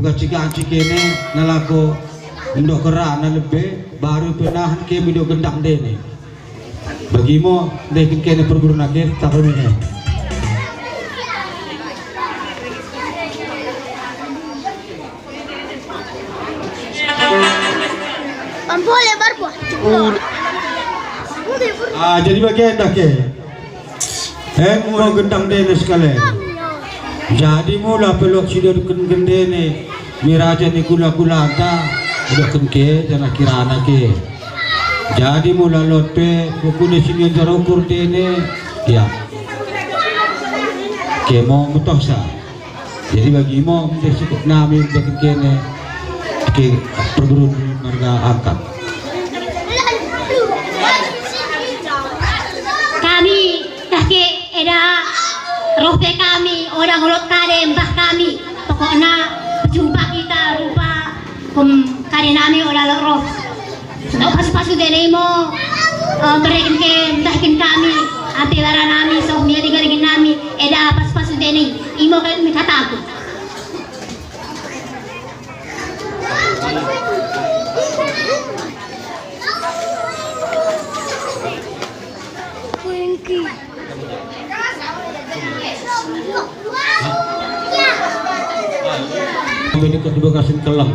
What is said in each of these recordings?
Baga cika-cik ini nalako ndok kerana lebih baru penahan ke video gendang dene. Bagimu dekin kene perguruan akhir tak ini. Boleh berbuat. Jadi bagian dah ke. Mau gendang dene sekalian. Jadi mula peluk sido gendene miraja ni kula-kula anta udah kenke jangan kirana ke. Jadi mula lope pokoknya sini jarukur dene ya. Ke mau mutosa. Jadi bagi mau desik nami dekat kene ke perguruan marga angkat. Kami kakek eda rope kami orang holot kade mbah kami pokoknya jumpa kita rupa kade nami orang roh sudah pas-pas sudah nemo kerekin ke dahin kami api lara nami so mia digarikin nami eda pas-pas sudah nih imo kata aku Ini kedua kasih kelam.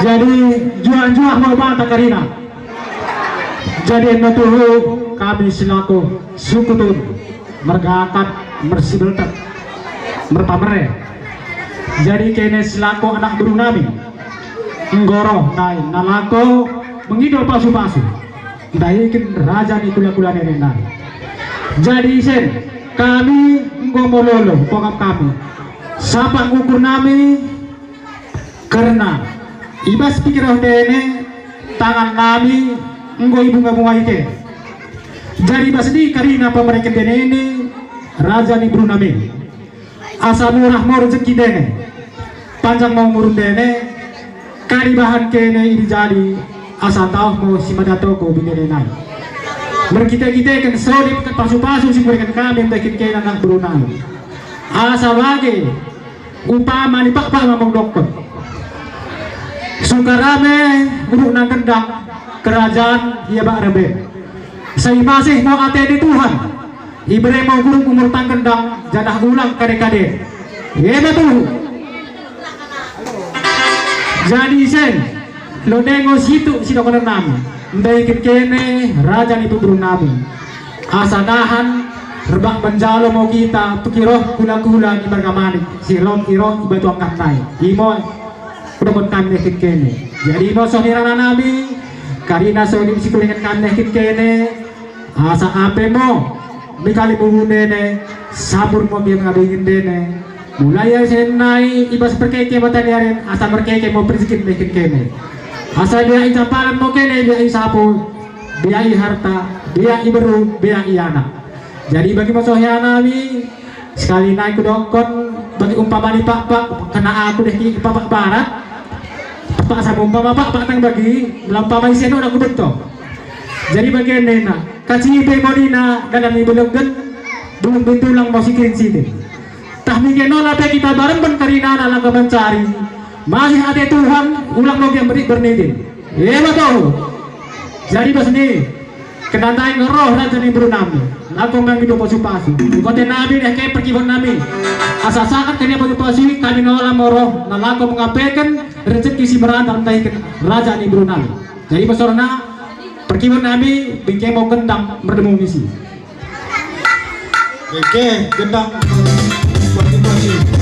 Jadi jual mau mata Karina. Jadi natuhu kami selaku suku Tun mergakat mersibeltet merpamere. Jadi kene selaku anak guru nami nggoro nai nalako mengido pasu-pasu daikin raja ni kula-kula nenek. Jadi sen kami ngomololo pokok kami sapa ngukur nami karena ibas pikiran dene tangan nami nggo ibu bunga ike. Jadi basdi karina pemerintah dene ini raja ni buru nami asa murah mau rezeki dene panjang mau ngurun dene kari bahan kene ini jadi asa tahu mau si madato ko bine nai berkita-kita kan solid ke pasu-pasu si berikan kami bikin kene anak buru nami asa wage upama ni pak mamang dokter sukarame guru nang kendang kerajaan ia bak rebe saya masih mau ate di Tuhan ibre mau guru umur tang kendang jadah ulang kade-kade ya betul. Jadi sen lo dengo situ si dokter nami ndaikin kene raja ni buru nami asa nahan rebak benjalo mau kita tukiroh kula-kula di bergamani si ron iroh ibatu angkat nai imo udah kami nekit kene. Jadi imo sohirana nami karina sohim si kulingan kami nekit kene asa ape mo mikali bubunene sabur mo biar ngabingin dene mulai ya senai ibas perkeke mata diarin asa perkeke mau prizikin nekit kene asa dia icapalan mo kene dia isapu dia harta dia iberu dia anak. Jadi bagi masohya nami sekali naik ke dongkon bagi umpama di pak kena aku deh di pak barat pak sama umpama pak tang bagi melampau seno aku betul. Jadi bagian nena kaci pe modina dalam belum belum bintulang mau sikirin sini tah mingeno lape kita bareng ben karina lang mencari masih ada Tuhan ulang mau yang beri bernidin betul. Jadi bas nih kedatangan roh raja ni buru nami aku mang hidup pasu-pasu ikote nabi deh kayak perkibon nami asa-asakan kanya pasu-pasu kami nolah moroh nalako mengapekan rezeki si merantau entah raja ni buru nami. Jadi pasorna perkibon nami bingkai mau kendang berdemu misi Oke, gendang motivasi.